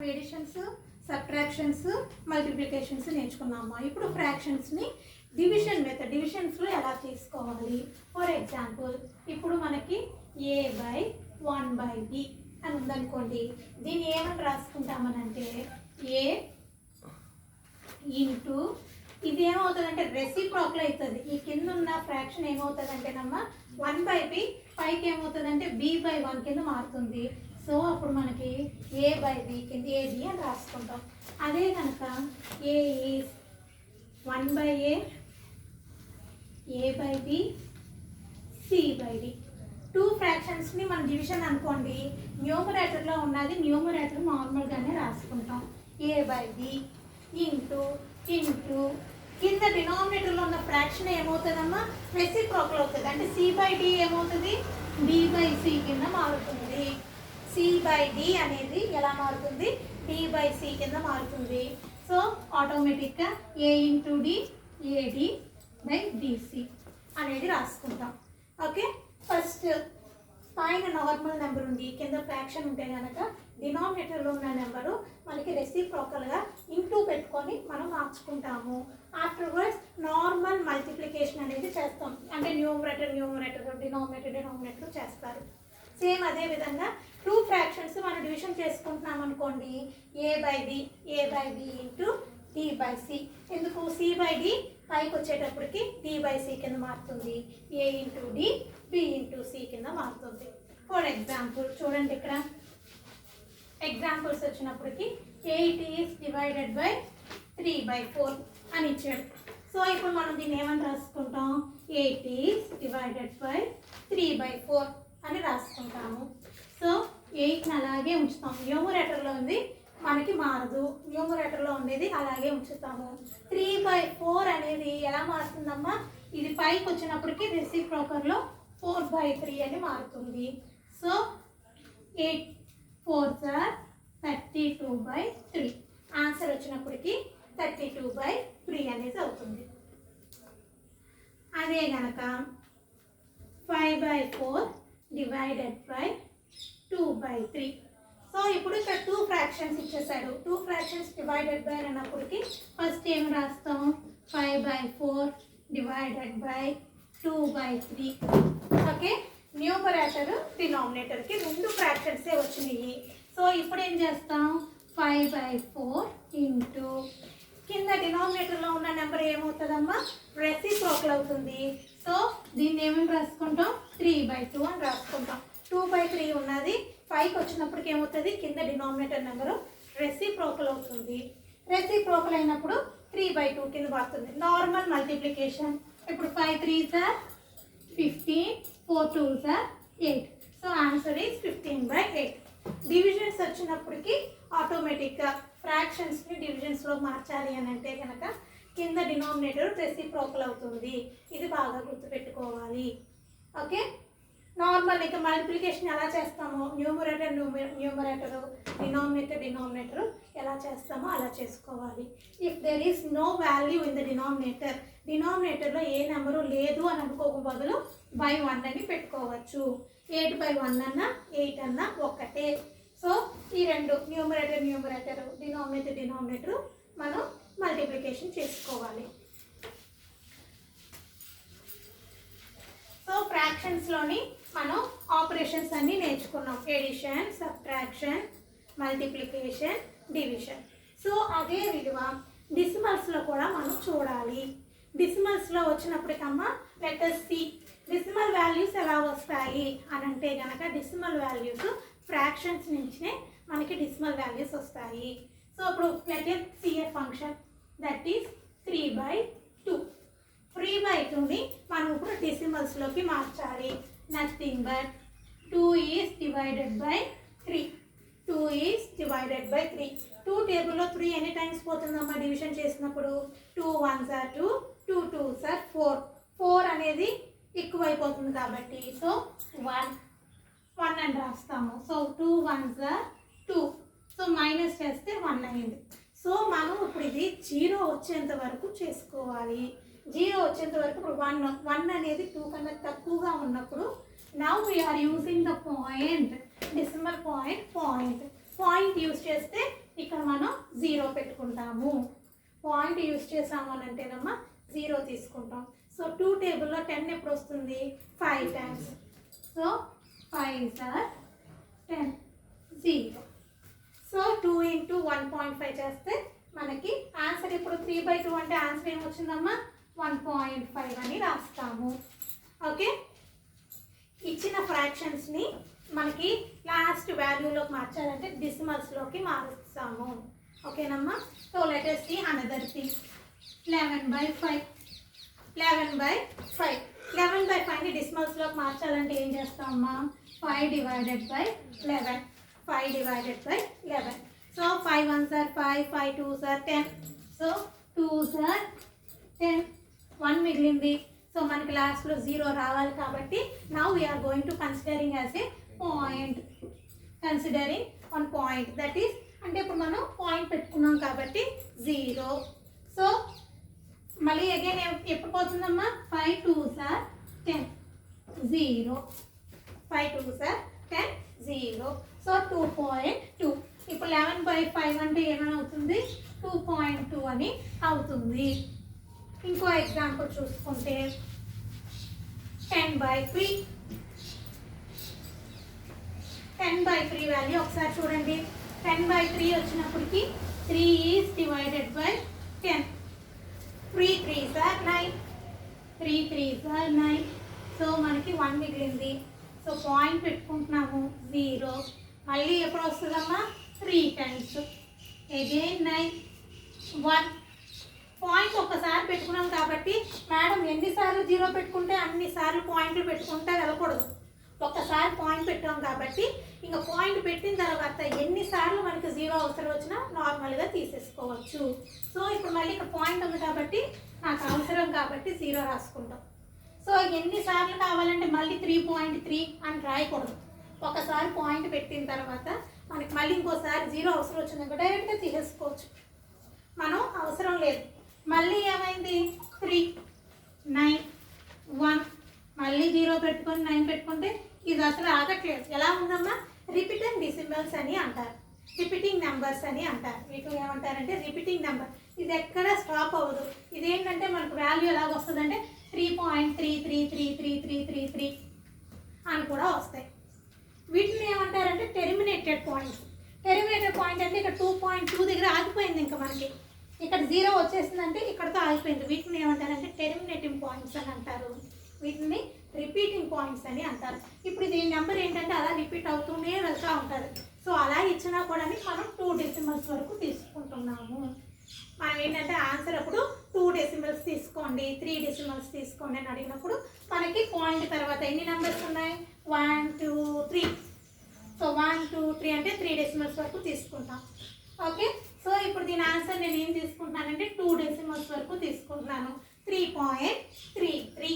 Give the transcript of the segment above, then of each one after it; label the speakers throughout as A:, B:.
A: Editions, subtractions, multiplications నేర్చుకున్నాము. ఇప్పుడు ఫ్రాక్షన్స్ని division method డివిజన్స్లో ఎలా తీసుకోవాలి. ఫర్ ఎగ్జాంపుల్ ఇప్పుడు మనకి a/1/b అని ఉందనుకోండి. దీన్ని ఏమని రాసుకుంటామనంటే a ఇంటూ ఇది ఏమవుతుందంటే రెసిప్రోకల్ అవుతుంది. ఈ కింద ఉన్న ఫ్రాక్షన్ ఏమవుతుందంటేనమ్మా 1/b పైకి ఏమవుతుందంటే b/1 కింద మారుతుంది. సో అప్పుడు మనకి a/b కింద ab అని రాసుకుంటాం. అదే కనుక a is 1/a, a/b, c/d. Two ఫ్రాక్షన్స్ని మనం డివిజన్ అనుకోండి. న్యూమరేటర్లో ఉన్నది న్యూమరేటర్ నార్మల్గానే రాసుకుంటాం. a/b ఇంటూ కింద డినామినేటర్లో ఉన్న ఫ్రాక్షన్ ఏమవుతుందమ్మా రెసిప్రోకల్ అవుతుంది. అంటే c/d ఏమవుతుంది b/c కింద మారుతుంది. c/d అనేది ఎలా మారుతుంది d/c కింద మారుతుంది. సో ఆటోమేటిక్గా a ఇంటూ d ad/dc అనేది రాసుకుంటాం. ఓకే, ఫస్ట్ పైన నార్మల్ నెంబర్ ఉంది, కింద ఫ్రాక్షన్ ఉంటే కనుక డినామినేటర్లో ఉన్న నెంబరు మనకి రెసిప్రోకల్గా ఇంటూ పెట్టుకొని మనం మార్చుకుంటాము. ఆఫ్టర్వర్డ్స్ నార్మల్ మల్టిప్లికేషన్ అనేది చేస్తాం. అంటే న్యూమరేటర్ డినామినేటర్ చేస్తారు. సేమ్ అదే విధంగా టూ ఫ్రాక్షన్స్ మనం డివిజన్ చేసుకుంటున్నాం అనుకోండి. a/b into d/c. ఎందుకు c/d పైకి వచ్చేటప్పటికి d/c కింద మారుతుంది. a into d b into c కింద మారుతుంది. ఫర్ ఎగ్జాంపుల్ చూడండి, ఇక్కడ ఎగ్జాంపుల్స్ వచ్చినప్పటికి 8 ఈజ్ డివైడెడ్ బై 3/4 అని ఇచ్చాడు. సో ఇప్పుడు మనం దీన్ని ఏమని రాసుకుంటాం 8 ఈజ్ డివైడెడ్ బై 3/4 అని రాసుకుంటాము. సో 8ని అలాగే ఉంచుతాం. న్యూమరేటర్లో ఉంది మనకి మారదు, న్యూమరేటర్లో ఉండేది అలాగే ఉంచుతాము. 3/4 అనేది ఎలా మారుతుందమ్మా, ఇది పైకి వచ్చినప్పటికి రెసిప్రోకల్లో 4/3 అని మారుతుంది. So 8 4s are 32/3. ఆన్సర్ వచ్చినప్పటికి 32/3 అనేది అవుతుంది. అదే కనుక 5/4 డివైడెడ్ బై 2/3. సో ఇప్పుడు ఇక్కడ టూ ఫ్రాక్షన్స్ ఇచ్చేసాడు. టూ ఫ్రాక్షన్స్ డివైడెడ్ బై అన్నప్పటికి ఫస్ట్ ఏమి రాస్తాం 5/4 డివైడెడ్ బై 2/3. ఓకే, న్యూమరేటర్ డినామినేటర్కి రెండు ఫ్రాక్షన్సే వచ్చినాయి. సో ఇప్పుడు ఏం చేస్తాం 5/4 ఇంటూ కింద డినామినేటర్లో ఉన్న నెంబర్ ఏమవుతుందమ్మా రెసిప్రోకల్ అవుతుంది. సో దీన్ని ఏమని రాసుకుంటాం 3/2 అని రాసుకుంటాం. 2/3 ఉన్నది పైకి వచ్చినప్పటికి ఏమవుతుంది కింద డినామినేటర్ నెంబరు రెసిప్రోకల్ అవుతుంది. రెసిప్రోకల్ అయినప్పుడు 3/2 కింద పడుతుంది. Normal multiplication. ఇప్పుడు 5 3s are 15, 4 2s are 8. So answer is 15/8. Divisions వచ్చినప్పటికి ఆటోమేటిక్గా ఫ్రాక్షన్స్ని డివిజన్స్లో మార్చాలి అని అంటే కనుక కింద డినామినేటర్ రెసిప్రోకల్ అవుతుంది. ఇది బాగా గుర్తుపెట్టుకోవాలి. ఓకే, నార్మల్ ఇక మల్టిప్లికేషన్ ఎలా చేస్తామో న్యూమరేటర్ డినామినేటర్ ఎలా చేస్తామో అలా చేసుకోవాలి. If there is no value in the డినామినేటర్లో ఏ నెంబరు లేదు అని అనుకోక బదులు by1 అని పెట్టుకోవచ్చు. 8/1 అన్నా 8 అన్నా ఒక్కటే. సో ఈ రెండు న్యూమరేటర్ డినామినేటర్ మనం మల్టిప్లికేషన్ చేసుకోవాలి. సో ఫ్రాక్షన్స్లోని మనం ఆపరేషన్స్ అన్నీ నేర్చుకున్నాం. Addition, subtraction, multiplication, division. So అదే విలువ డెసిమల్స్లో కూడా మనం చూడాలి. డెసిమల్స్లో వచ్చినప్పటికమ్మా let us see decimal values ఎలా వస్తాయి అని అంటే కనుక డెసిమల్ వాల్యూస్ ఫ్రాక్షన్స్ నుంచే మనకి డెసిమల్ వాల్యూస్ వస్తాయి. సో ఇప్పుడు let us see a function that is 3/2. 3/2ని మనం ఇప్పుడు డెసిమల్స్లోకి మార్చాలి. Nothing but 2 is divided by 3. 2 is divided by 3. 2 టేబుల్లో 3 ఎన్ని టైమ్స్ పోతుందమ్మా డివిజన్ చేసినప్పుడు 2 1s are 2, 2 2s are 4. 4 అనేది ఎక్కువైపోతుంది కాబట్టి సో 1 అని రాస్తాము. So 2 1s are 2. So minus చేస్తే 1 అయింది. సో మనం ఇప్పుడు ఇది 0 వచ్చేంత వరకు చేసుకోవాలి. 0 వచ్చేంత వరకు ఇప్పుడు 1 అనేది 2 కన్నా తక్కువగా ఉన్నప్పుడు now we're using the point decimal point use చేస్తే మనం 0 పెట్టుకుంటాము. పాయింట్ యూజ్ చేసాము అని అంటేనమ్మా 0 తీసుకుంటాం. సో 2 టేబుల్లో 10 ఎప్పుడు వస్తుంది? 5 times. So 5 are 10, 0. So 2 into 1.5 చేస్తే మనకి ఆన్సర్ ఇప్పుడు 3/2 అంటే ఆన్సర్ ఏమొచ్చిందమ్మా? 1.5 అని రాస్తాము. ఓకే, ఇచ్చిన ఫ్రాక్షన్స్ని మనకి లాస్ట్ వాల్యూలోకి మార్చాలంటే డెసిమల్స్లోకి మారుస్తాము. ఓకేనమ్మా. So let us see another thing. 11/5. 11/5. 11/5ని డెసిమల్స్లోకి మార్చాలంటే ఏం చేస్తామమ్మా? 5 divided by 11. 5 divided by 11. So 5 ones are 5, 5 twos are 10. So 2s are 10. 1 మిగిలింది. సో మనకి లాస్ట్లో 0 రావాలి కాబట్టి now we are going to considering as a point. Considering one point, that is అంటే ఇప్పుడు మనం పాయింట్ పెట్టుకున్నాం కాబట్టి 0. సో మళ్ళీ అగైన్ ఎప్పుడు పోతుందమ్మా? 5 twos are 10, 0. 5 twos are 10, 0. So 2.2. ఇప్పుడు 11/5 అంటే ఏమైనా అవుతుంది? 2.2 అని అవుతుంది. ఇంకో ఎగ్జాంపుల్ చూసుకుంటే 10/3. 10/3 వాల్యూ ఒకసారి చూడండి. 10/3 వచ్చినప్పటికి 3 is divided by 10. 3 3s are 9. 3 3s are 9. So మనకి 1 మిగిలింది. సో పాయింట్ పెట్టుకుంటున్నాము 0. మళ్ళీ ఎప్పుడు వస్తుందమ్మా? 3 times. అగైన్ 9, 1. పాయింట్ ఒక్కసారి పెట్టుకున్నాం కాబట్టి మేడం ఎన్నిసార్లు 0 పెట్టుకుంటే అన్నిసార్లు పాయింట్లు పెట్టుకుంటే వెళ్ళకూడదు. ఒక్కసారి పాయింట్ పెట్టాం కాబట్టి ఇంకా పాయింట్ పెట్టిన తర్వాత ఎన్నిసార్లు మనకి 0 అవసరం వచ్చినా నార్మల్గా తీసేసుకోవచ్చు. సో ఇప్పుడు మళ్ళీ ఇక్కడ పాయింట్ ఉంది కాబట్టి నాకు అవసరం కాబట్టి 0 రాసుకుంటాం. సో ఎన్నిసార్లు కావాలంటే మళ్ళీ 3.3 అని రాయకూడదు. ఒకసారి పాయింట్ పెట్టిన తర్వాత మనకి మళ్ళీ ఇంకోసారి 0 అవసరం వచ్చిందంటే డైరెక్ట్గా తీసేసుకోవచ్చు. మనం అవసరం లేదు. మళ్ళీ ఏమైంది? 3, 9, 1. మళ్ళీ 0 పెట్టుకొని 9 పెట్టుకుంటే ఇది అసలు ఆగట్లేదు. ఎలా ఉందమ్మా? రిపీటింగ్ డెసిమల్స్ అని అంటారు, రిపీటింగ్ నెంబర్స్ అని అంటారు. వీటిని ఏమంటారంటే రిపీటింగ్ నెంబర్. ఇది ఎక్కడ స్టాప్ అవ్వదు. ఇదేంటంటే మనకు వాల్యూ ఎలాగ వస్తుందంటే 3.3333333 అని కూడా వస్తాయి. వీటిని ఏమంటారంటే టెర్మినేటెడ్ పాయింట్స్. టెర్మినేటెడ్ పాయింట్ అంటే ఇక్కడ 2.2 దగ్గర ఆగిపోయింది. ఇంకా మనకి ఇక్కడ 0 వచ్చేసిందంటే ఇక్కడతో ఆగిపోయింది. వీటిని ఏమంటారంటే టెర్మినేటింగ్ పాయింట్స్ అని అంటారు. వీటిని రిపీటింగ్ పాయింట్స్ అని అంటారు. ఇప్పుడు ఇది నెంబర్ ఏంటంటే అలా రిపీట్ అవుతూనే వెళ్తూ ఉంటుంది. సో అలా ఇచ్చినా కూడా మనం 2 డెసిమల్స్ వరకు తీసుకుంటున్నాము. మనం ఏంటంటే ఆన్సర్ అప్పుడు 2 డెసిమల్స్ తీసుకోండి, 3 డెసిమల్స్ తీసుకోండి అని అడిగినప్పుడు మనకి పాయింట్ తర్వాత ఎన్ని నెంబర్స్ ఉన్నాయి? 1 2 3. సో 1 2 3 అంటే 3 డెసిమల్స్ వరకు తీసుకుంటాం. ఓకే, సో ఇప్పుడు దీని ఆన్సర్ నేను ఏం తీసుకుంటున్నానంటే 2 డెసిమల్స్ వరకు తీసుకుంటున్నాను. 3.33.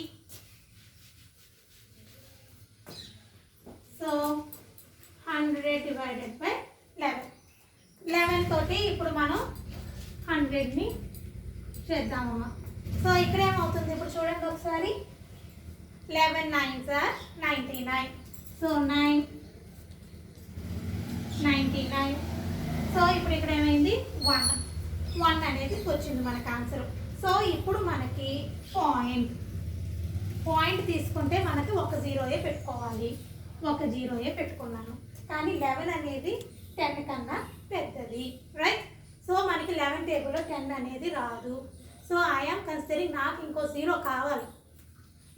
A: So 100 divided by 11. 11 తోటి ఇప్పుడు మనం 100ని చేద్దామమ్మా. సో ఇక్కడ ఏమవుతుంది ఇప్పుడు చూడండి ఒకసారి. 11 9s are 99. సో 9 99. సో ఇప్పుడు ఇక్కడ ఏమైంది? 1 అనేది వచ్చింది మనకు ఆన్సర్. సో ఇప్పుడు మనకి పాయింట్ తీసుకుంటే మనకి ఒక 0 పెట్టుకోవాలి. ఒక 0 పెట్టుకున్నాను. కానీ 11 అనేది 10 కన్నా పెద్దది, రైట్? సో మనకి 11 టేబుల్లో 10 అనేది రాదు. సో ఐఎమ్ కన్సిడరింగ్ నాకు ఇంకో 0 కావాలి.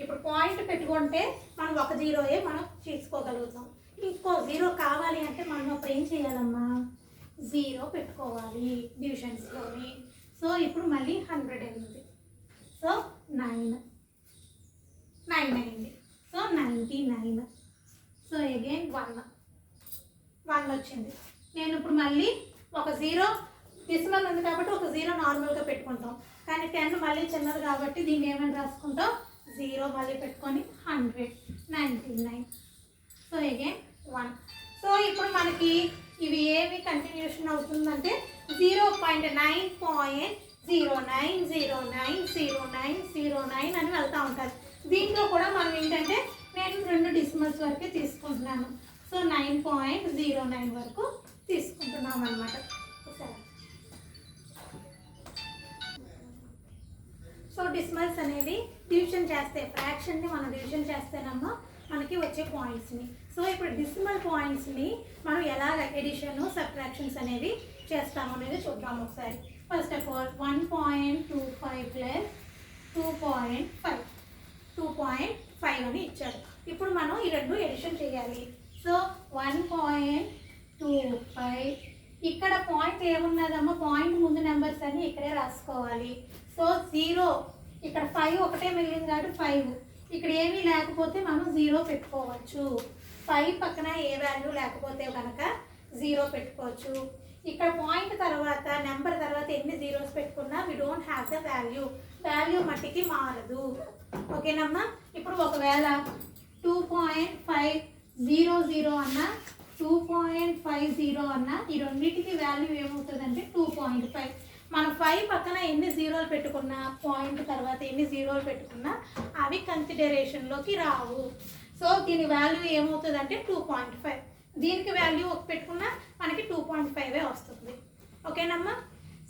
A: ఇప్పుడు పాయింట్ పెట్టుకుంటే మనం ఒక 0 మనం తీసుకోగలుగుతాం. ఇంకో 0 కావాలి అంటే మనం అప్పుడు ఏం చేయాలమ్మా? 0 పెట్టుకోవాలి డివిజన్స్లోని. సో ఇప్పుడు మళ్ళీ 100 అయింది. సో 9 అయింది. సో 99. సో అగైన్ 1 వచ్చింది. నేను ఇప్పుడు మళ్ళీ ఒక 0 డెసిమల్ ఉంది కాబట్టి ఒక 0 నార్మల్గా పెట్టుకుంటాం. కానీ 10 మళ్ళీ చిన్నది కాబట్టి దీన్ని ఏమైనా రాసుకుంటాం? 0 మళ్ళీ పెట్టుకొని 100 99. So again 1. సో ఇప్పుడు మనకి ఇవి ఏమి కంటిన్యూషన్ అవుతుందంటే 0.9.09090909 అని వెళ్తూ ఉంటారు. దీంట్లో కూడా మనం ఏంటంటే నేను 2 డెసిమల్స్ వరకే తీసుకుంటున్నాను. సో 9.09 వరకు తీసుకుంటున్నాం అన్నమాట. సరే. డిసిమల్స్ అనేవి డివిజన్ చేస్తే ఫ్రాక్షన్ని మనం డివిజన్ చేస్తేనమ్మా మనకి వచ్చే పాయింట్స్ని. సో ఇప్పుడు డెసిమల్ పాయింట్స్ని మనం ఎలాగ ఎడిషన్ సబ్ట్రాక్షన్స్ అనేవి చేస్తాము అనేది చూద్దాం ఒకసారి. ఫస్ట్ ఆఫ్ ఆల్ 1.25 ప్లస్ 2.5 అని ఇచ్చారు. ఇప్పుడు మనం ఈ రెండు ఎడిషన్ చేయాలి. సో 1.25 ఇక్కడ పాయింట్ ఏమున్నదమ్మా, పాయింట్ ముందు నెంబర్స్ అన్ని ఇక్కడే రాసుకోవాలి. సో 0 ఇక్కడ 5 ఒకటే మిగిలింది కాబట్టి 5, ఇక్కడ ఏమీ లేకపోతే మనం 0 పెట్టుకోవచ్చు. 5 పక్కన ఏ వాల్యూ లేకపోతే కనుక 0 పెట్టుకోవచ్చు. ఇక్కడ పాయింట్ తర్వాత నెంబర్ తర్వాత ఎన్ని జీరోస్ పెట్టుకున్నా we don't have the value మట్టికి మారదు. ఓకేనమ్మా. ఇప్పుడు ఒకవేళ 2.500 అన్నా 2.50 అన్నా ఈ రెండింటికి వాల్యూ ఏమవుతుందంటే 2.5. మనం 5 పక్కన ఎన్ని జీరోలు పెట్టుకున్నా పాయింట్ తర్వాత ఎన్ని జీరోలు పెట్టుకున్నా అవి కన్సిడరేషన్లోకి రావు. సో దీని వాల్యూ ఏమవుతుందంటే 2.5. దీనికి వాల్యూ పెట్టుకున్నా మనకి 2.5 వస్తుంది. ఓకేనమ్మా.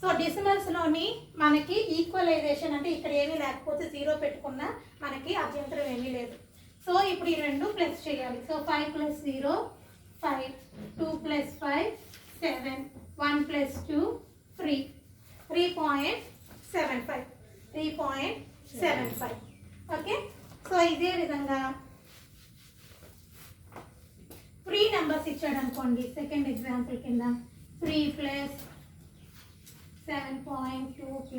A: సో డెసిమల్స్లోని మనకి ఈక్వలైజేషన్ అంటే ఇక్కడ ఏమీ లేకపోతే 0 పెట్టుకున్నా మనకి అభ్యంతరం ఏమీ లేదు. సో ఇప్పుడు ఈ రెండు ప్లస్ చేయాలి. సో 5 + 0 5, 2 + 5 7, 1 + 2 3, 3.75. ఓకే. సో ఇదే విధంగా 3 నెంబర్స్ ఇచ్చాడు అనుకోండి. సెకండ్ ఎగ్జాంపుల్ కింద 3 + 7.2 +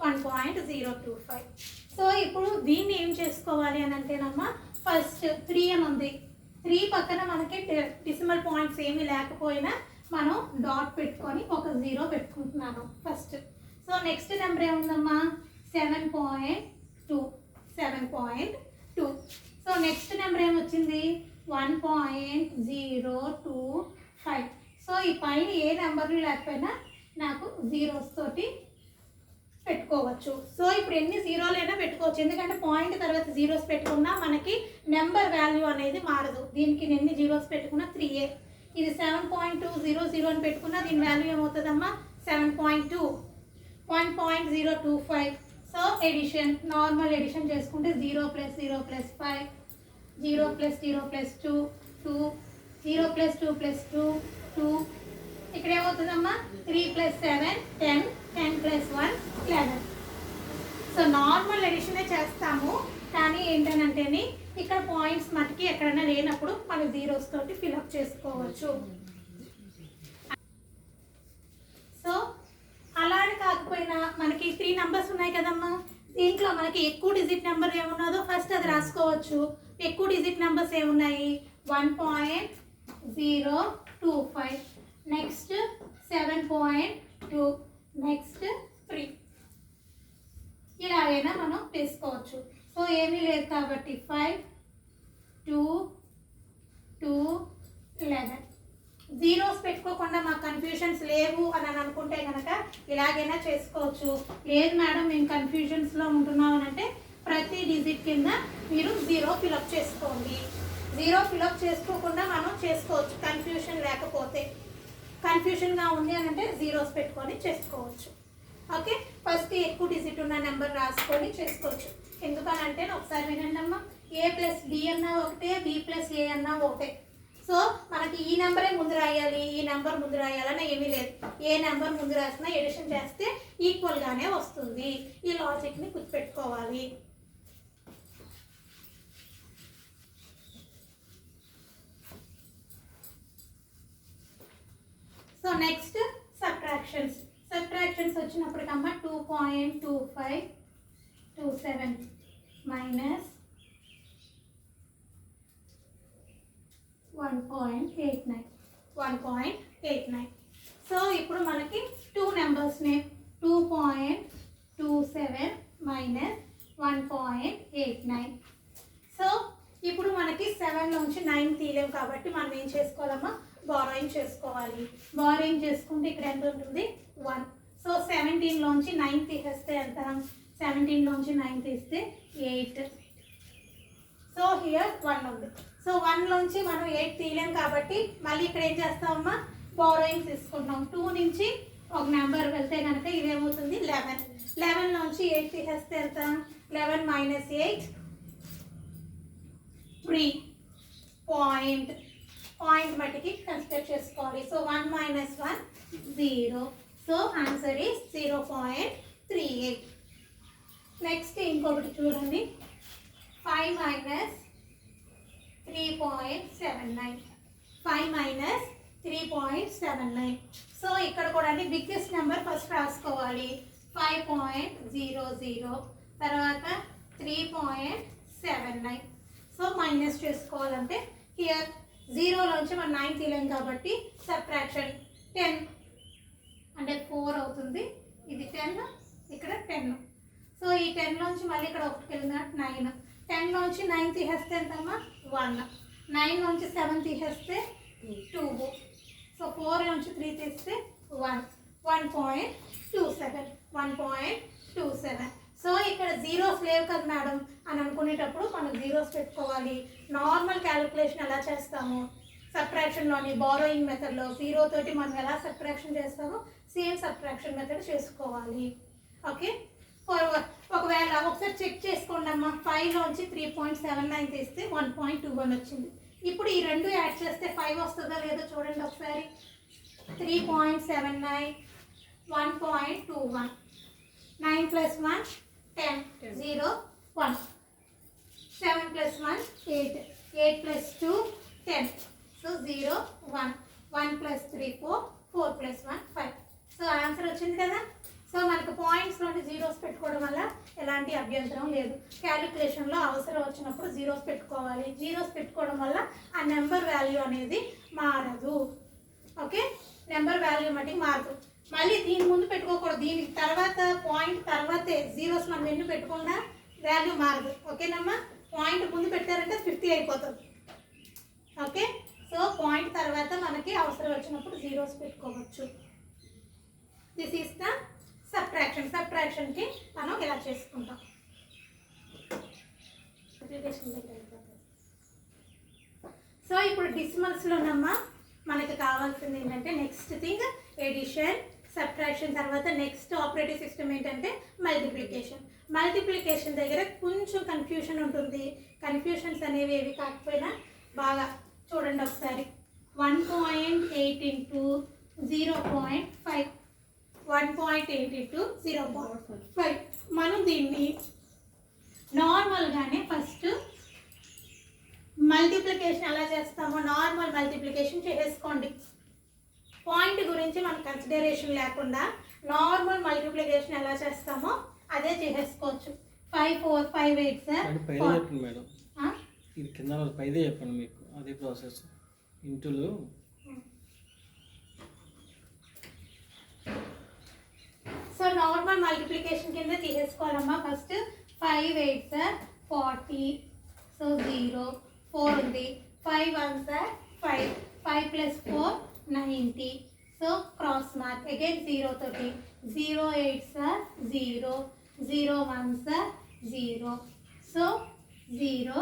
A: 1.025. సో ఇప్పుడు దీన్ని ఏం చేసుకోవాలి అని అంటేనమ్మా, ఫస్ట్ 3 అని ఉంది. 3 పక్కన మనకి డెసిమల్ పాయింట్స్ ఏమీ లేకపోయినా మనం డాట్ పెట్టుకొని ఒక 0 పెట్టుకుంటున్నాను ఫస్ట్. సో నెక్స్ట్ నెంబర్ ఏముందమ్మా 7.2. సో నెక్స్ట్ నెంబర్ ఏమొచ్చింది 1.025. సో ఈ పైన ఏ నెంబర్లు లేకపోయినా నాకు జీరోస్ తోటి పెట్టుకోవచ్చు. సో ఇప్పుడు ఎన్ని జీరోలైనా పెట్టుకోవచ్చు, ఎందుకంటే పాయింట్ తర్వాత జీరోస్ పెట్టుకున్నా మనకి నెంబర్ వాల్యూ అనేది మారదు. దీనికి ఎన్ని జీరోస్ పెట్టుకున్నా 3a. ఇది 7.200 అని పెట్టుకున్నా దీని వాల్యూ ఏమవుతుందమ్మా 7.2. 1.025. సో ఎడిషన్ నార్మల్ ఎడిషన్ చేసుకుంటే 0 + 0 + 5, 0 + 0 + 2 2, 0 + 2 + 2 2. ఇక్కడ ఏమవుతుందమ్మా 3 + 7 10, 10 + 1 11. సో నార్మల్ ఎడిషనే చేస్తాము, కానీ ఏంటనంటేని ఇక్కడ పాయింట్స్ మటుకి ఎక్కడైనా లేనప్పుడు మన జీరోస్ తోటి ఫిల్అప్ చేసుకోవచ్చు. సో అలానే కాకపోయినా మనకి 3 నెంబర్స్ ఉన్నాయి కదమ్మా, దీంట్లో మనకి ఎక్కువ డిజిట్ నెంబర్ ఏమున్నదో ఫస్ట్ అది రాసుకోవచ్చు. ఎక్కువ డిజిట్ నెంబర్స్ ఏమున్నాయి 1.025, నెక్స్ట్ 7.2, నెక్స్ట్ 3. ఇలాగైనా మనం తీసుకోవచ్చు. సో ఏమీ లేదు కాబట్టి 5 2 2 11. జీరోస్ పెట్టుకోకుండా మాకు కన్ఫ్యూషన్స్ లేవు అని అనుకుంటే కనుక ఇలాగైనా చేసుకోవచ్చు. లేదు మేడం మేము కన్ఫ్యూజన్స్లో ఉంటున్నాం అని అంటే ప్రతి డిజిట్ కింద మీరు 0 ఫిల్అప్ చేసుకోండి. 0 ఫిల్అప్ చేసుకోకుండా మనం చేసుకోవచ్చు. కన్ఫ్యూషన్ లేకపోతే, కన్ఫ్యూషన్గా ఉంది అని అంటే జీరోస్ పెట్టుకొని చేసుకోవచ్చు. ఓకే. ఫస్ట్ ఎక్కువ డిజిట్ ఉన్న నెంబర్ రాసుకొని చేసుకోవచ్చు. ఎందుకనంటే ఒకసారి వినండి అమ్మా, a + b అన్నా ఒకటే, b + a అన్నా ఒకటే. సో మనకి ఈ నెంబరే ముందు రాయాలి, ఈ నెంబర్ ముందు రాయాలని ఏమీ లేదు. ఏ నెంబర్ ముందు రాసినా ఎడిషన్ చేస్తే ఈక్వల్గానే వస్తుంది. ఈ లాజిక్ని గుర్తుపెట్టుకోవాలి. సో నెక్స్ట్ సబ్ట్రాక్షన్స్ వచ్చినప్పటికమ్మా 2.2527 మైనస్ 1.89. సో ఇప్పుడు మనకి 2 నెంబర్స్ని 2.27 మైనస్ 1.89. సో ఇప్పుడు మనకి 7లోంచి 9 తీయలేము కాబట్టి మనం ఏం చేసుకోవాలమ్మా బారోయింగ్ చేసుకోవాలి. బారోయింగ్ చేసుకుంటే ఇక్కడ ఎంత ఉంటుంది 1. సో 17లోంచి 9 తీసేస్తే ఎంత, 17లోంచి 9 తీస్తే 8. సో హియర్ 1 ఉంది. సో 1లోంచి మనం 8 తీయలేం కాబట్టి మళ్ళీ ఇక్కడ ఏం చేస్తామమ్మా బారోయింగ్ తీసుకుంటాం. 2 నుంచి ఒక నెంబర్ వెళ్తే కనుక ఇదేమవుతుంది 11. 11 నుంచి 8 తీసేస్తే ఎంత? 11 మైనస్ 8 3 పాయింట్ మట్టికి కన్సిడర్ చేసుకోవాలి. So 1 minus 1 0. So answer is 0.38. Next ఇంకొకటి చూడండి, 5 మైనస్ 3.79. 5 మైనస్ 3.79. సో ఇక్కడ కూడా బిగ్గెస్ట్ నెంబర్ ఫస్ట్ రాసుకోవాలి. 5.00 తర్వాత 3.79. సో మైనస్ చేసుకోవాలంటే హియర్ 0లోంచి మనం 9 తీయలేం కాబట్టి సబ్ట్రాక్షన్ 10 అంటే 4 అవుతుంది. ఇది 10, ఇక్కడ 10. సో ఈ 10లోంచి మళ్ళీ ఇక్కడ ఒకటికి వెళ్ళిన 9. 10లోంచి 9 తీసేస్తే ఎంతమ్మా? 1. 9లోంచి 7 తీసేస్తే 2. సో 4లోంచి 3 తీస్తే 1. 1.27. సో ఇక్కడ జీరోస్ లేవు కదా మేడం అని అనుకునేటప్పుడు మనం జీరోస్ పెట్టుకోవాలి. నార్మల్ క్యాలిక్యులేషన్ ఎలా చేస్తాము సబ్ట్రాక్షన్లోని బారోయింగ్ మెథడ్లో 0 తోటి మనం ఎలా సబ్ట్రాక్షన్ చేస్తామో సేమ్ సబ్ట్రాక్షన్ మెథడ్ చేసుకోవాలి. ఓకే, ఒకవేళ ఒకసారి చెక్ చేసుకోండి అమ్మా. 5లోంచి 3.79 తీస్తే 1.21 వచ్చింది. ఇప్పుడు ఈ రెండు యాడ్ చేస్తే 5 వస్తుందా లేదో చూడండి ఒకసారి. 3.79, 1.21, 9 plus 1 10, 0 1, 7 plus 1 8, 8 plus 2 10. So 0 1, 1 plus 3 4, 4 plus 1 5. So answer వచ్చింది కదా. సో మనకు పాయింట్స్లోని జీరోస్ పెట్టుకోవడం వల్ల ఎలాంటి అభ్యంతరం లేదు. క్యాలిక్యులేషన్లో అవసరం వచ్చినప్పుడు జీరోస్ పెట్టుకోవాలి. జీరోస్ పెట్టుకోవడం వల్ల ఆ నెంబర్ వాల్యూ అనేది మారదు. ఓకే, నెంబర్ వాల్యూ మటుకు మారదు. మళ్ళీ దీని ముందు పెట్టుకోకూడదు. దీని తర్వాత పాయింట్ తర్వాతే జీరోస్ మనం ఎన్ని పెట్టుకున్నా వాల్యూ మారదు. ఓకేనమ్మా, పాయింట్ ముందు పెట్టారంటే 50 అయిపోతుంది. ఓకే, సో పాయింట్ తర్వాత మనకి అవసరం వచ్చినప్పుడు జీరోస్ పెట్టుకోవచ్చు. This is the subtraction. సబ్ట్రాక్షన్కి మనం ఇలా చేసుకుంటాం. సో ఇప్పుడు డిసిమల్స్లోనమ్మా మనకి కావాల్సింది ఏంటంటే నెక్స్ట్ థింగ్ ఎడిషన్, సబ్ట్రాక్షన్ తర్వాత నెక్స్ట్ ఆపరేటివ్ సిస్టమ్ ఏంటంటే మల్టిప్లికేషన్. మల్టిప్లికేషన్ దగ్గర కొంచెం కన్ఫ్యూషన్ ఉంటుంది. కన్ఫ్యూషన్స్ అనేవి ఏవి కాకపోయినా బాగా చూడండి ఒకసారి. 1.8 into 0.5, 1.8 into 0.5. మనం దీన్ని నార్మల్గానే ఫస్ట్ మల్టిప్లికేషన్ ఎలా చేస్తామో నార్మల్ మల్టిప్లికేషన్ చేసుకోండి. పాయింట్ గురించి మన కన్సిడరేషన్ లేకుండా నార్మల్ మల్టిప్లికేషన్ ఎలా చేస్తామో అదే చేసుకోవచ్చు. 5 4 5 8 సార్
B: మేడం ఇది కింద పైదే చెప్పండి మీకు అదే ప్రాసెస్ ఇంటులు.
A: సో నార్మల్ మల్టిప్లికేషన్ కింద తీసేసుకోవాలమ్మా. First 5 8 sir 40. సో 0 4 ఉంది. 5 1 sir 5, 5 plus 4 90. So cross mark again 0 తోటి. 0 8 సార్ 0, 0 1 సార్ 0. సో 0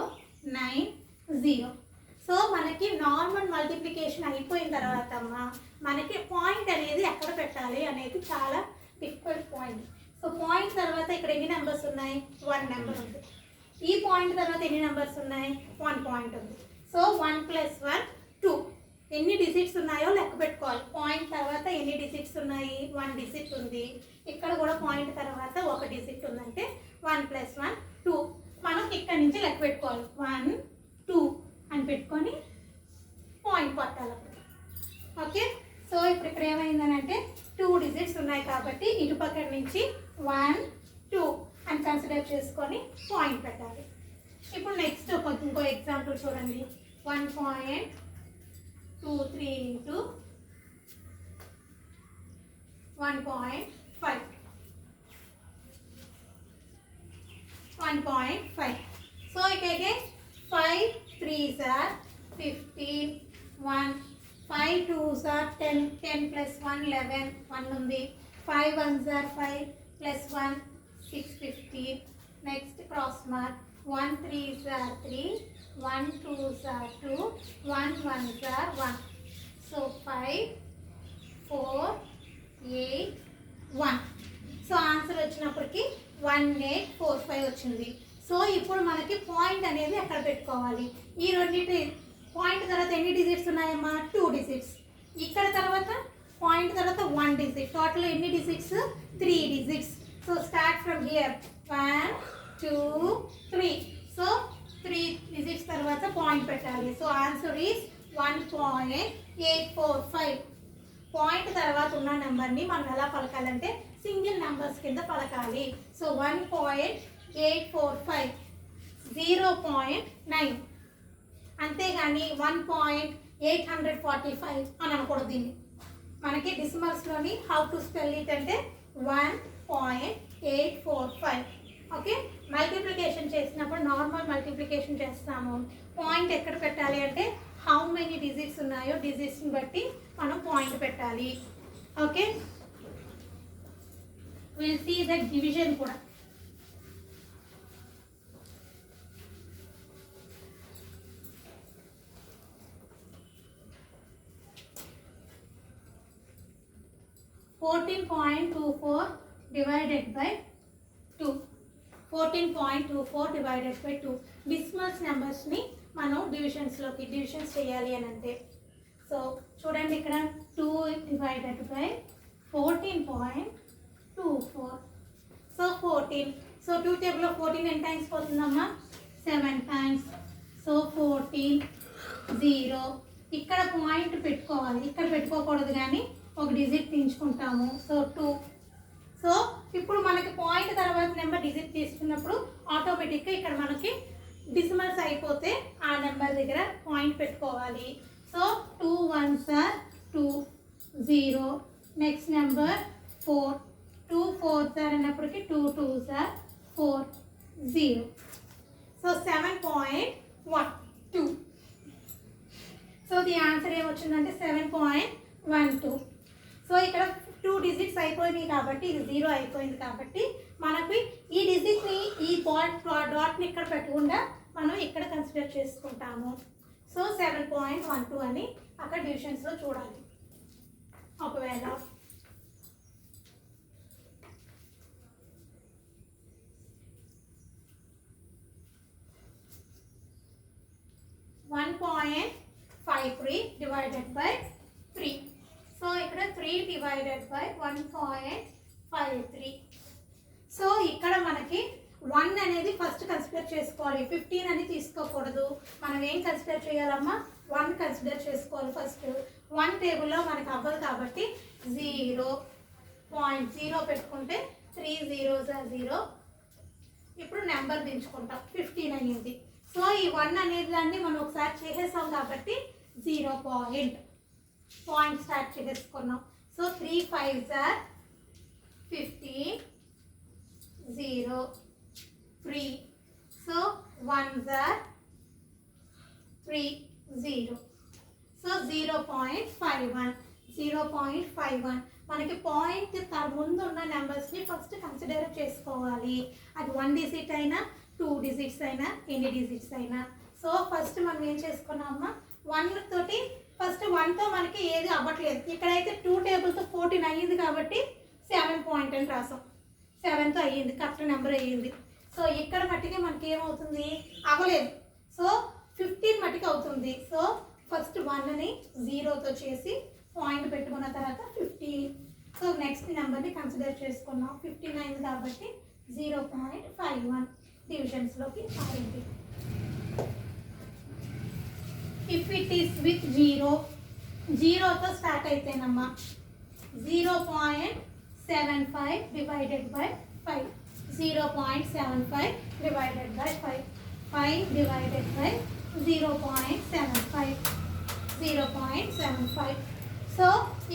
A: 9 0. సో మనకి నార్మల్ మల్టిప్లికేషన్ అయిపోయిన తర్వాత అమ్మా మనకి పాయింట్ అనేది ఎక్కడ పెట్టాలి అనేది చాలా డిఫికల్ట్ పాయింట్. సో పాయింట్ తర్వాత ఇక్కడ ఎన్ని నెంబర్స్ ఉన్నాయి? 1 నెంబర్ ఉంది. ఈ పాయింట్ తర్వాత ఎన్ని నెంబర్స్ ఉన్నాయి? 1 పాయింట్ ఉంది. So 1 plus 1 2. ఎన్ని డిజిట్స్ ఉన్నాయో లెక్క పెట్టుకోవాలి. పాయింట్ తర్వాత ఎన్ని డిజిట్స్ ఉన్నాయి? 1 డిజిట్ ఉంది. ఇక్కడ కూడా పాయింట్ తర్వాత 1 డిజిట్ ఉందంటే 1 plus 1 2. మనం ఇక్కడ నుంచి లెక్క పెట్టుకోవాలి. 1 2 అని పెట్టుకొని పాయింట్ పట్టాలి. ఓకే, సో ఇప్పుడు ఇక్కడ ఏమైందని అంటే 2 డిజిట్స్ ఉన్నాయి కాబట్టి ఇటుపక్కన నుంచి 1 2 అని కన్సిడర్ చేసుకొని పాయింట్ పెట్టాలి. ఇప్పుడు నెక్స్ట్ ఇంకో ఎగ్జాంపుల్ చూడండి. 1.23 into 1.5. 1.5. So again 5 3s are 15, 1 5 2s are 10, 10 plus 1 11, 1 ఉంది. 5 1s are 5 plus 1 6 15. Next cross mark. 1 3s are 3, 1 2s are 2, 1 1s are 1. So 5 4 8 1. So answer వచ్చినప్పటికి 1845 వచ్చింది. సో ఇప్పుడు మనకి పాయింట్ అనేది అక్కడ పెట్టుకోవాలి. ఈ రెండింటి పాయింట్ తర్వాత ఎన్ని డిజిట్స్ ఉన్నాయమ్మా? 2 డిజిట్స్. ఇక్కడ తర్వాత పాయింట్ తర్వాత 1 డిజిట్. టోటల్ ఎన్ని digits? 3 digits. So start from here 1 2 3. So 3 digits తర్వాత పాయింట్ పెట్టాలి. So answer is 1.845. పాయింట్ తర్వాత ఉన్న నెంబర్ని మనం ఎలా పలకాలంటే సింగిల్ నెంబర్స్ కింద పలకాలి. సో 1.845 0.9, అంతేగాని 1.845 అని అనకూడదు. దీన్ని మనకి డిసిమల్స్లోని హౌ టు స్పెల్ ఇట్ అంటే 1.845. ఓకే, మల్టిప్లికేషన్ చేసినప్పుడు నార్మల్ మల్టిప్లికేషన్ చేస్తాము. పాయింట్ ఎక్కడ పెట్టాలి అంటే హౌ మెనీ డిజిట్స్ ఉన్నాయో డిజిట్స్ని బట్టి మనం పాయింట్ పెట్టాలి. Okay, will see the division కూడా. (14.24 divided by 2). 14.24 divided by 2. Decimals నెంబర్స్ని మనం డివిజన్స్ చేయాలి అని అంటే సో చూడండి ఇక్కడ 2 divided by 14.24. సో 14. సో 2 టేబుల్లో 14 ఎన్ని టైమ్స్ పోతుందమ్మా? 7 టైమ్స్. సో 14 0. ఇక్కడ పాయింట్ పెట్టుకోవాలి, ఇక్కడ పెట్టుకోకూడదు కానీ ఒక డిజిట్ తీయించుకుంటాము. సో 2. సో ఇప్పుడు మనకి పాయింట్ తర్వాత నెంబర్ డిజిట్ తీసుకున్నప్పుడు ఆటోమేటిక్గా ఇక్కడ మనకి డిసిమల్స్ అయిపోతే ఆ నెంబర్ దగ్గర పాయింట్ పెట్టుకోవాలి. So 2 1s are 2 0. Next number 4. 2 4s are అన్నప్పటికీ 2 2s are 4 0. So 7.12. So the answer ఏమొచ్చిందంటే 7.12. సో ఇక్కడ 2 డిజిట్స్ అయిపోయినాయి కాబట్టి ఇది 0 అయిపోయింది కాబట్టి మనకి ఈ డిజిట్ని ఈ డాట్ని ఇక్కడ పెట్టకుండా మనం ఇక్కడ కన్సిడర్ చేసుకుంటాము. సో 7.12 అని అక్కడ డివిజన్స్లో చూడాలి. ఒకవేళ 1.53 divided by 3. సో ఇక్కడ 3 divided by 1.53. సో ఇక్కడ మనకి 1 అనేది ఫస్ట్ కన్సిడర్ చేసుకోవాలి. 15 అని తీసుకోకూడదు. మనం ఏం కన్సిడర్ చేయాలమ్మా? 1 కన్సిడర్ చేసుకోవాలి ఫస్ట్. 1 టేబుల్లో మనకు అవ్వదు కాబట్టి 0.0 పెట్టుకుంటే 3 zeros are 0. ఇప్పుడు నెంబర్ దించుకుంటాం 15 అనేది. సో ఈ 1 అనేది దాన్ని మనం ఒకసారి చేసేసాం కాబట్టి 0 పాయింట్ స్టార్ట్ చేసుకున్నాం. So 3 5s are 15 0 3. So 1s are 3 0. So 0.51 మనకి పాయింట్ ముందు ఉన్న నెంబర్స్ని ఫస్ట్ కన్సిడర్ చేసుకోవాలి. అది 1 డిజిట్ అయినా 2 డిజిట్స్ అయినా ఎన్ని డిజిట్స్ అయినా. సో ఫస్ట్ మనం ఏం చేసుకున్నామా? 1 తోటి ఫస్ట్ 1తో మనకి ఏది అవ్వట్లేదు. ఇక్కడైతే 2 టేబుల్తో 14 అయ్యింది కాబట్టి 7 పాయింట్ అని రాసాం. 7తో అయ్యింది, కరెక్ట్ నెంబర్ అయ్యింది. సో ఇక్కడ మట్టికి మనకి ఏమవుతుంది? అవ్వలేదు. సో 15 మట్టికి అవుతుంది. సో ఫస్ట్ 1ని 0తో చేసి పాయింట్ పెట్టుకున్న తర్వాత 15. సో నెక్స్ట్ నెంబర్ని కన్సిడర్ చేసుకున్నాం. 15 అయింది కాబట్టి 0.51 డివిజన్స్లోకి మారింది. ఇఫ్ ఇట్ ఈస్ విత్ 0తో స్టార్ట్ అయితేనమ్మా 0.75 divided by 5. 0.75 divided by 5. 5 divided by 0.75. 0.75. So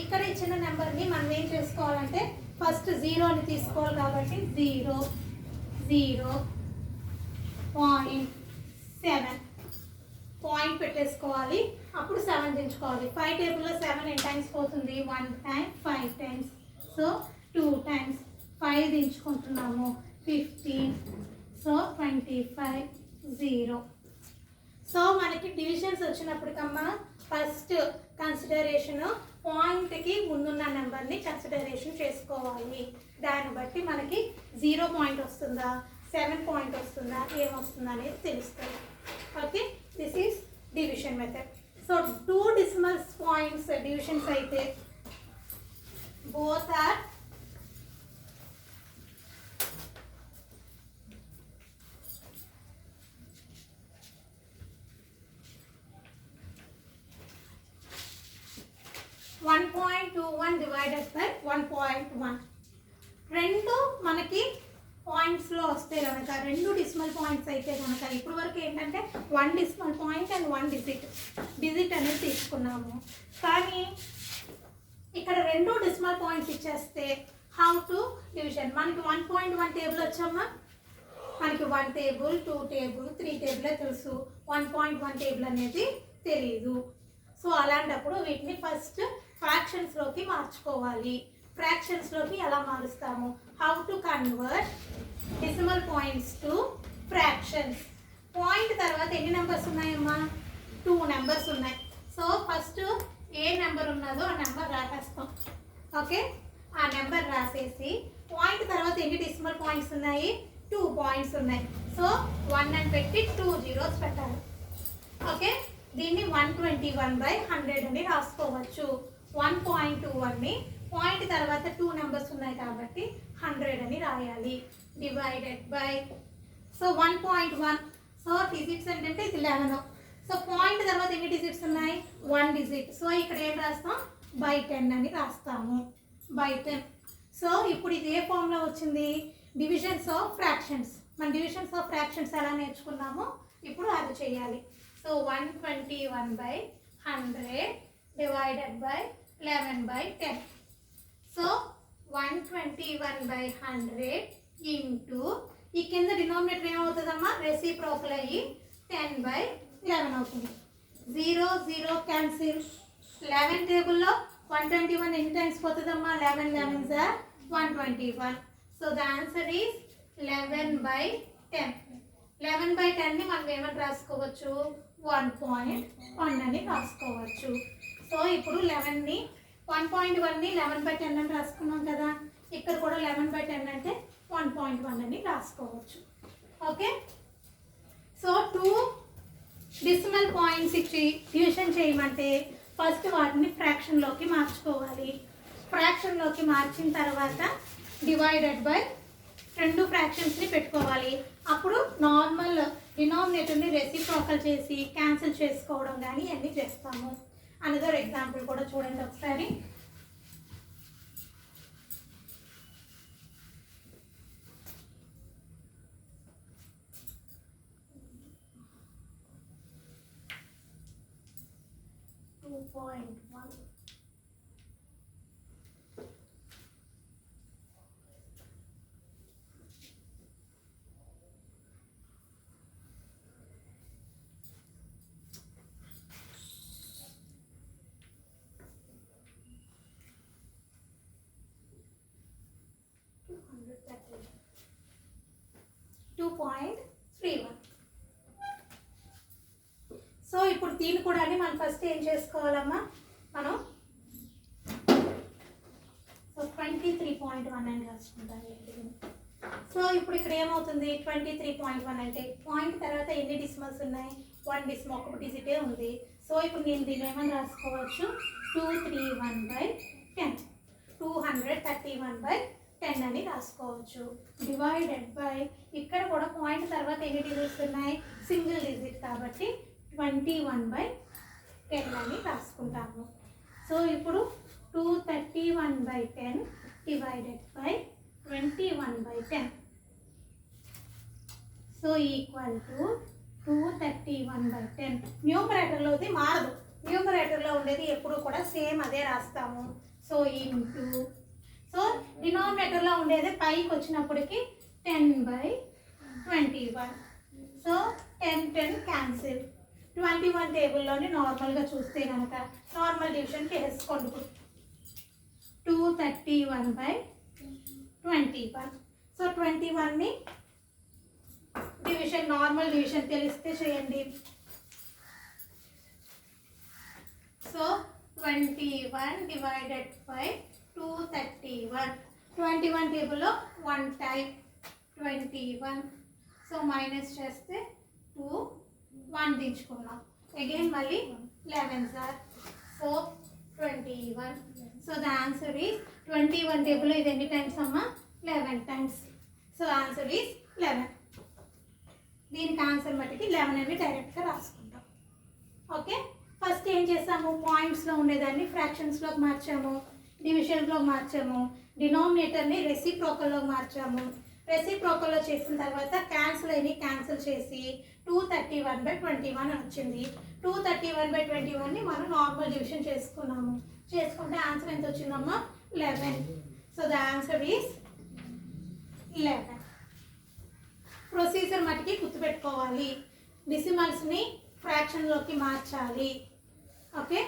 A: ఇక్కడ ఇచ్చిన నెంబర్ని మనం ఏం చేసుకోవాలంటే ఫస్ట్ 0ని తీసుకోవాలి కాబట్టి 0.7 పాయింట్ పెట్టేసుకోవాలి. అప్పుడు 7 దించుకోవాలి. 5 టేబుల్లో 7 ఎన్ని టైమ్స్ పోతుంది? 1 time 5 times. So 2 times 5 దించుకుంటున్నాము 15. So 25 0. So మనకి డివిజన్స్ వచ్చినప్పటికమ్మా ఫస్ట్ కన్సిడరేషన్ పాయింట్కి ముందున్న నెంబర్ని కన్సిడరేషన్ చేసుకోవాలి. దాన్ని బట్టి మనకి 0 పాయింట్ వస్తుందా, 7 పాయింట్ వస్తుందా, ఏమొస్తుందా అనేది తెలుస్తుంది. Okay, this is division method. So 2 decimal points divisions అయితే both are (1.21) divided by 1.1. రెండు మనకి పాయింట్స్లో వస్తే కనుక, 2 decimal పాయింట్స్ అయితే కనుక, ఇప్పుడు వరకు ఏంటంటే 1 decimal పాయింట్ అండ్ 1 డిజిట్ అనేది తీసుకున్నాము. కానీ ఇక్కడ 2 decimal పాయింట్స్ ఇచ్చేస్తే హౌ టు డివిజన్. మనకి 1.1 టేబుల్ వచ్చామా, మనకి 1 టేబుల్ 2 టేబుల్ 3 టేబులే తెలుసు, 1.1 టేబుల్ అనేది తెలియదు. సో అలాంటప్పుడు వీటిని ఫస్ట్ ఫ్రాక్షన్స్లోకి మార్చుకోవాలి. ఫ్రాక్షన్స్లోకి ఎలా మారుస్తాము, how to convert decimal points to fractions. Point తర్వాత ఎన్ని నెంబర్స్ ఉన్నాయమ్మా, 2 నెంబర్స్ ఉన్నాయి. సో ఫస్ట్ ఏ నెంబర్ ఉన్నదో ఆ నెంబర్ రాసేస్తాం. ఓకే, ఆ నెంబర్ రాసేసి పాయింట్ తర్వాత ఎన్ని డెసిమల్ పాయింట్స్ ఉన్నాయి, 2 పాయింట్స్ ఉన్నాయి. సో 1 అని పెట్టి 2 zeros పెట్టాలి. ఓకే, దీన్ని 121/100 అని రాసుకోవచ్చు. 1.21ని పాయింట్ తర్వాత 2 నెంబర్స్ ఉన్నాయి కాబట్టి 100 అని రాయాలి. Divided by, so 1.1, so digits ఏంటంటే ఇది 11. సో పాయింట్ తర్వాత ఎన్ని డిజిట్స్ ఉన్నాయి, 1 డిజిట్. సో ఇక్కడ ఏం రాస్తాం, బై 10 అని రాస్తాము, బై 10. సో ఇప్పుడు ఇది ఏ ఫామ్లో వచ్చింది, డివిజన్స్ ఆఫ్ ఫ్రాక్షన్స్. మన డివిజన్స్ ఆఫ్ ఫ్రాక్షన్స్ ఎలా నేర్చుకున్నామో ఇప్పుడు అది చేయాలి. So 121/100 divided by 11/10. So 121/100 into ఈ కింద డినామినేటర్ ఏమవుతుందమ్మా, రెసిప్రోకల్ అయ్యి 10/11 అవుతుంది. 0 0 క్యాన్సిల్. 11 టేబుల్లో 121 ఎన్ని టైమ్స్ పోతుందమ్మా, 11 11s are 121. So the answer is 11/10. 11/10ని మనం ఏమని రాసుకోవచ్చు, 1.1 అని రాసుకోవచ్చు. సో ఇప్పుడు 11ని 1.1ని 11/10 అని రాసుకున్నాం కదా, ఇక్కడ కూడా 11/10 అంటే 1.1 అని రాసుకోవచ్చు. ఓకే, సో 2 decimal పాయింట్స్ ఇచ్చి డివిజన్ చేయమంటే ఫస్ట్ వాటిని ఫ్రాక్షన్లోకి మార్చుకోవాలి. ఫ్రాక్షన్లోకి మార్చిన తర్వాత డివైడెడ్ బై 2 ఫ్రాక్షన్స్ని పెట్టుకోవాలి. అప్పుడు నార్మల్ డినామినేటర్ని రెసిప్రోకల్ చేసి క్యాన్సిల్ చేసుకోవడం కానీ అన్నీ చేస్తాము. అనదర్ ఎగ్జాంపుల్ కూడా చూడండి ఒకసారి. సో ఇప్పుడు దీన్ని కూడా మనం ఫస్ట్ ఏం చేసుకోవాలమ్మా, మనం సో 23.1 అని రాసుకుంటాం. సో ఇప్పుడు ఇక్కడ ఏమవుతుంది, 23.1 అంటే పాయింట్ తర్వాత ఎన్ని డిసిమల్స్ ఉన్నాయి, 1 decimal, 1 డిజిటే ఉంది. సో ఇప్పుడు నేను దీన్ని ఏమని రాసుకోవచ్చు, 231/10, 231/10 అని రాసుకోవచ్చు. డివైడెడ్ బై, ఇక్కడ కూడా పాయింట్ తర్వాత ఎన్ని డిజిట్స్ ఉన్నాయి, సింగిల్ డిజిట్ కాబట్టి 21/10 అని రాసుకుంటాము. సో ఇప్పుడు 231/10 divided by 21/10. So equal to 231/10. న్యూమరేటర్లోది మారదు, న్యూమరేటర్లో ఉండేది ఎప్పుడు కూడా సేమ్ అదే రాస్తాము. సో ఇంటూ, సో డినామినేటర్లో ఉండేది పైకి వచ్చినప్పటికి 10/21. So 10 10 cancel. 21 టేబుల్లోని నార్మల్గా చూస్తే కనుక నార్మల్ డివిజన్ చేసుకోండి. 231/21. సో 21ని డివిజన్, నార్మల్ డివిజన్ తెలిస్తే చేయండి. So 21 divided by 231. 21 టేబుల్లో 1 టైప్ 21. సో మైనస్ చేస్తే 2, 1 దించుకున్నాం. అగైన్ మళ్ళీ 11 sir. So 21. So the answer is 21 టేబుల్లో ఇది ఎన్ని టైమ్స్ అమ్మా? 11 టైమ్స్. So answer is 11. దీనికి ఆన్సర్ మట్టికి 11 అని డైరెక్ట్గా రాసుకుంటాం. ఓకే, ఫస్ట్ ఏం చేసాము? పాయింట్స్లో ఉండేదాన్ని ఫ్రాక్షన్స్లోకి మార్చాము, డివిజన్లోకి మార్చాము, డినామినేటర్ని రెసిప్రోకల్లోకి మార్చాము. రెసిప్రోకల్లో చేసిన తర్వాత క్యాన్సిల్ అయిన క్యాన్సిల్ చేసి 231/21 అని వచ్చింది. 231/21ని మనం నార్మల్ డివిజన్ చేసుకున్నాము. చేసుకుంటే ఆన్సర్ ఎంత వచ్చిందమ్మా? 11. So the answer is 11. Procedure మటుకి గుర్తుపెట్టుకోవాలి. డెసిమల్స్ని ఫ్రాక్షన్లోకి మార్చాలి. ఓకే.